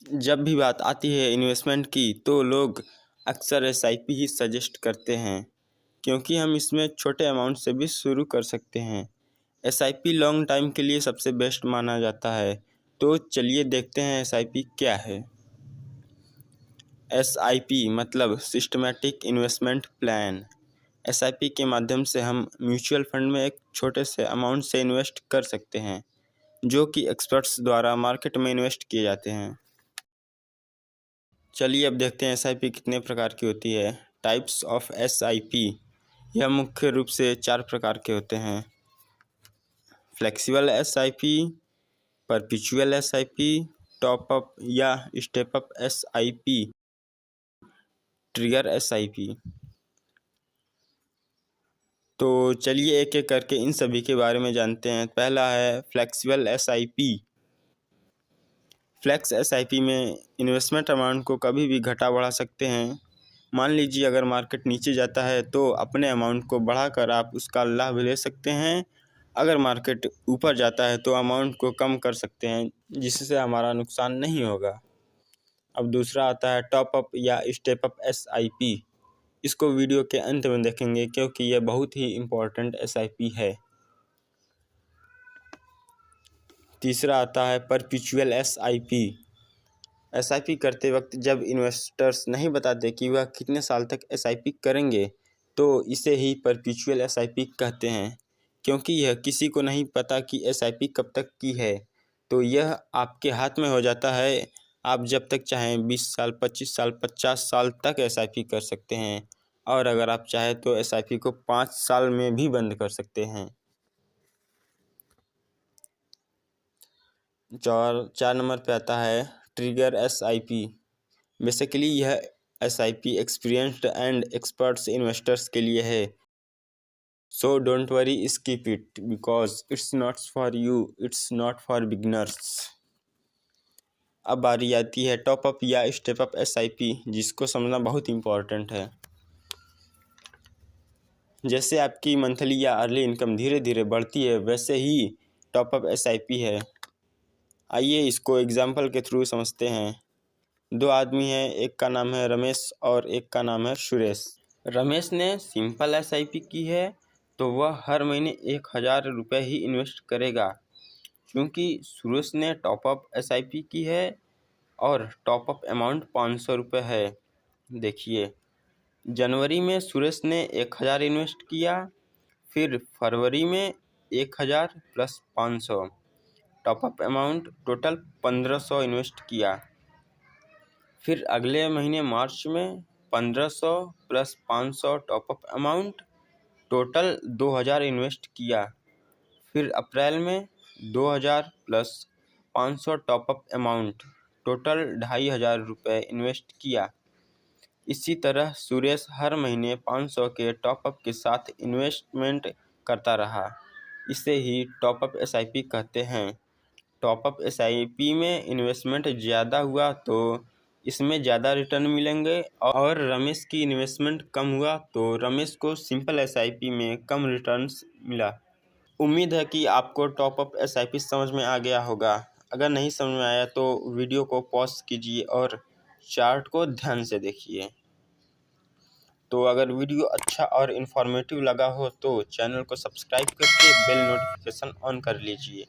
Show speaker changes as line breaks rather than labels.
जब भी बात आती है इन्वेस्टमेंट की तो लोग अक्सर एसआईपी ही सजेस्ट करते हैं, क्योंकि हम इसमें छोटे अमाउंट से भी शुरू कर सकते हैं। एसआईपी लॉन्ग टाइम के लिए सबसे बेस्ट माना जाता है। तो चलिए देखते हैं एसआईपी क्या है। एसआईपी मतलब सिस्टमैटिक इन्वेस्टमेंट प्लान। एसआईपी के माध्यम से हम म्यूचुअल फंड में एक छोटे से अमाउंट से इन्वेस्ट कर सकते हैं, जो कि एक्सपर्ट्स द्वारा मार्केट में इन्वेस्ट किए जाते हैं। चलिए अब देखते हैं एसआईपी कितने प्रकार की होती है। टाइप्स ऑफ एसआईपी, यह मुख्य रूप से 4 प्रकार के होते हैं। Flexible SIP, perpetual SIP, top up या step up SIP, trigger SIP. तो चलिए एक एक करके इन सभी के बारे में जानते हैं। पहला है फ्लेक्सिबल एसआईपी। फ्लेक्स एसआईपी में इन्वेस्टमेंट अमाउंट को कभी भी घटा बढ़ा सकते हैं। मान लीजिए अगर मार्केट नीचे जाता है तो अपने अमाउंट को बढ़ाकर आप उसका लाभ ले सकते हैं। अगर मार्केट ऊपर जाता है तो अमाउंट को कम कर सकते हैं, जिससे हमारा नुकसान नहीं होगा। अब दूसरा आता है टॉप अप या स्टेप अप एसआईपी। इसको वीडियो के अंत में देखेंगे, क्योंकि यह बहुत ही इम्पोर्टेंट एसआईपी है। तीसरा आता है परपेचुअल एसआईपी। एसआईपी करते वक्त जब इन्वेस्टर्स नहीं बताते कि वह कितने साल तक एसआईपी करेंगे, तो इसे ही परपेचुअल एसआईपी कहते हैं, क्योंकि यह किसी को नहीं पता कि एसआईपी कब तक की है। तो यह आपके हाथ में हो जाता है। आप जब तक चाहें 20 साल, 25 साल, 50 साल तक एसआईपी कर सकते हैं, और अगर आप चाहें तो एसआईपी को 5 साल में भी बंद कर सकते हैं। 4 नंबर पे आता है ट्रिगर एसआईपी। बेसिकली यह SIP experienced and experts investors के लिए है। So don't worry, skip it because it's not for you, it's not for beginners. अब बारी आती है टॉप अप या स्टेप अप एसआईपी, जिसको समझना बहुत इम्पोर्टेंट है। जैसे आपकी मंथली या अर्ली इनकम धीरे धीरे बढ़ती है, वैसे ही टॉप अप एसआईपी है। आइए इसको एग्जाम्पल के थ्रू समझते हैं। 2 आदमी हैं, एक का नाम है रमेश और एक का नाम है सुरेश। रमेश ने सिंपल एसआईपी की है, तो वह हर महीने 1000 रुपये ही इन्वेस्ट करेगा। क्योंकि सुरेश ने टॉपअप एसआईपी की है और टॉपअप अमाउंट 500 रुपये है। देखिए, जनवरी में सुरेश ने 1000 इन्वेस्ट किया, फिर फरवरी में 1000 plus 500, top up amount total 1500 invest किया। फिर अगले महीने मार्च में 1500 plus 500 top up amount, total 2000 invest किया। फिर अप्रैल में 2000 प्लस 500 टॉपअप अमाउंट, टोटल 2500 रुपये इन्वेस्ट किया। इसी तरह सुरेश हर महीने 500 के टॉपअप के साथ इन्वेस्टमेंट करता रहा। इसे ही टॉपअप एसआईपी कहते हैं। टॉपअप एसआईपी में इन्वेस्टमेंट ज़्यादा हुआ तो इसमें ज़्यादा रिटर्न मिलेंगे, और रमेश की इन्वेस्टमेंट कम हुआ तो रमेश को सिंपल एसआईपी में कम रिटर्न्स मिला। उम्मीद है कि आपको टॉपअप एसआईपी समझ में आ गया होगा। अगर नहीं समझ में आया तो वीडियो को पॉज कीजिए और चार्ट को ध्यान से देखिए। तो अगर वीडियो अच्छा और इन्फॉर्मेटिव लगा हो तो चैनल को सब्सक्राइब करके बेल नोटिफिकेशन ऑन कर लीजिए।